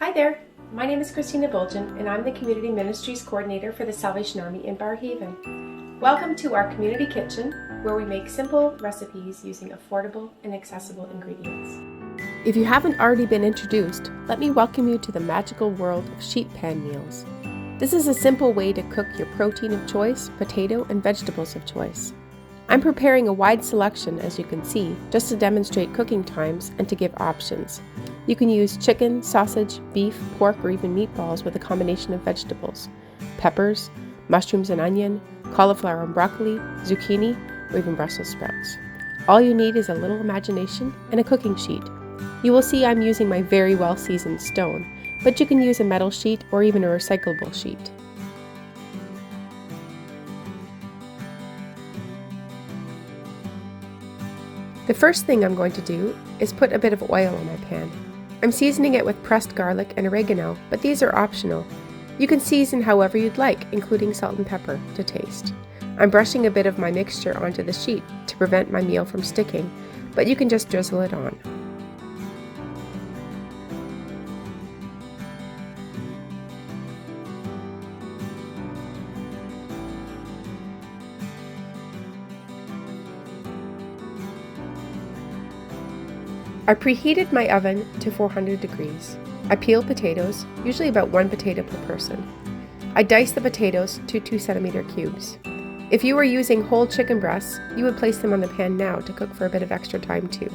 Hi there, my name is Christina Bulgin and I'm the Community Ministries Coordinator for the Salvation Army in Barrhaven. Welcome to our community kitchen where we make simple recipes using affordable and accessible ingredients. If you haven't already been introduced, let me welcome you to the magical world of sheet pan meals. This is a simple way to cook your protein of choice, potato, and vegetables of choice. I'm preparing a wide selection, as you can see, just to demonstrate cooking times and to give options. You can use chicken, sausage, beef, pork, or even meatballs with a combination of vegetables, peppers, mushrooms and onion, cauliflower and broccoli, zucchini, or even Brussels sprouts. All you need is a little imagination and a cooking sheet. You will see I'm using my very well seasoned stone, but you can use a metal sheet or even a recyclable sheet. The first thing I'm going to do is put a bit of oil on my pan. I'm seasoning it with pressed garlic and oregano, but these are optional. You can season however you'd like, including salt and pepper to taste. I'm brushing a bit of my mixture onto the sheet to prevent my meal from sticking, but you can just drizzle it on. I preheated my oven to 400 degrees. I peel potatoes, usually about 1 potato per person. I dice the potatoes to 2 centimeter cubes. If you were using whole chicken breasts, you would place them on the pan now to cook for a bit of extra time too.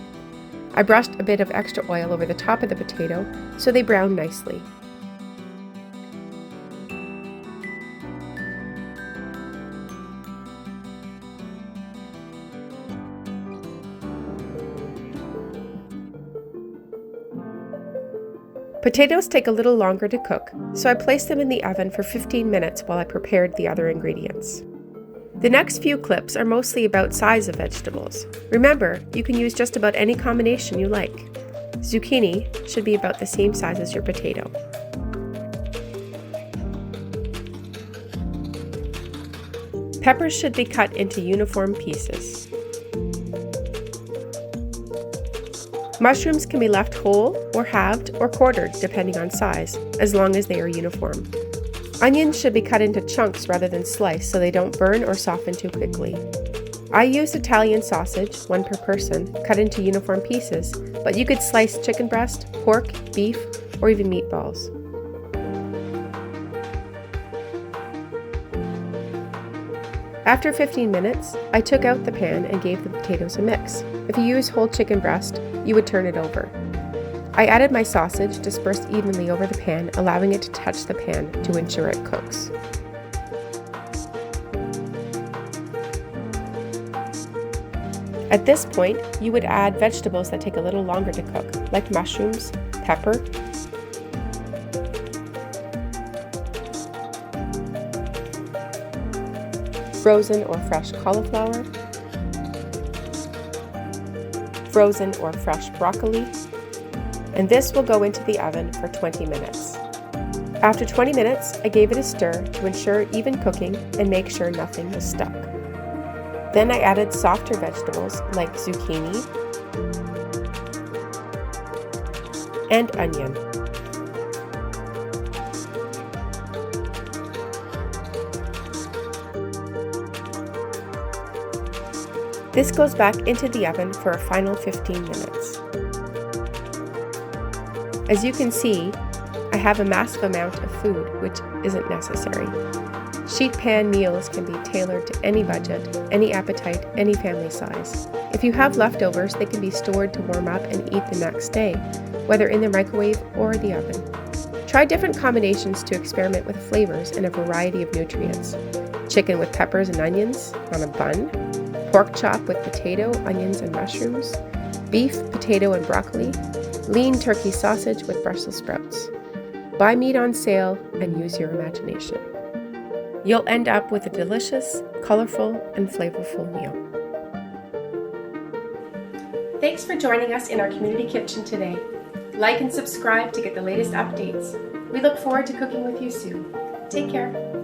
I brushed a bit of extra oil over the top of the potato so they brown nicely. Potatoes take a little longer to cook, so I placed them in the oven for 15 minutes while I prepared the other ingredients. The next few clips are mostly about size of vegetables. Remember, you can use just about any combination you like. Zucchini should be about the same size as your potato. Peppers should be cut into uniform pieces. Mushrooms can be left whole or halved or quartered depending on size, as long as they are uniform. Onions should be cut into chunks rather than sliced so they don't burn or soften too quickly. I used Italian sausage, 1 per person, cut into uniform pieces, but you could slice chicken breast, pork, beef, or even meatballs. After 15 minutes, I took out the pan and gave the potatoes a mix. If you use whole chicken breast, you would turn it over. I added my sausage dispersed evenly over the pan, allowing it to touch the pan to ensure it cooks. At this point, you would add vegetables that take a little longer to cook, like mushrooms, pepper, frozen or fresh cauliflower, frozen or fresh broccoli, and this will go into the oven for 20 minutes. After 20 minutes, I gave it a stir to ensure even cooking and make sure nothing was stuck. Then I added softer vegetables like zucchini and onion. This goes back into the oven for a final 15 minutes. As you can see, I have a massive amount of food, which isn't necessary. Sheet pan meals can be tailored to any budget, any appetite, any family size. If you have leftovers, they can be stored to warm up and eat the next day, whether in the microwave or the oven. Try different combinations to experiment with flavors and a variety of nutrients. Chicken with peppers and onions on a bun, pork chop with potato, onions, and mushrooms, beef, potato, and broccoli, lean turkey sausage with Brussels sprouts. Buy meat on sale and use your imagination. You'll end up with a delicious, colorful, and flavorful meal. Thanks for joining us in our community kitchen today. Like and subscribe to get the latest updates. We look forward to cooking with you soon. Take care.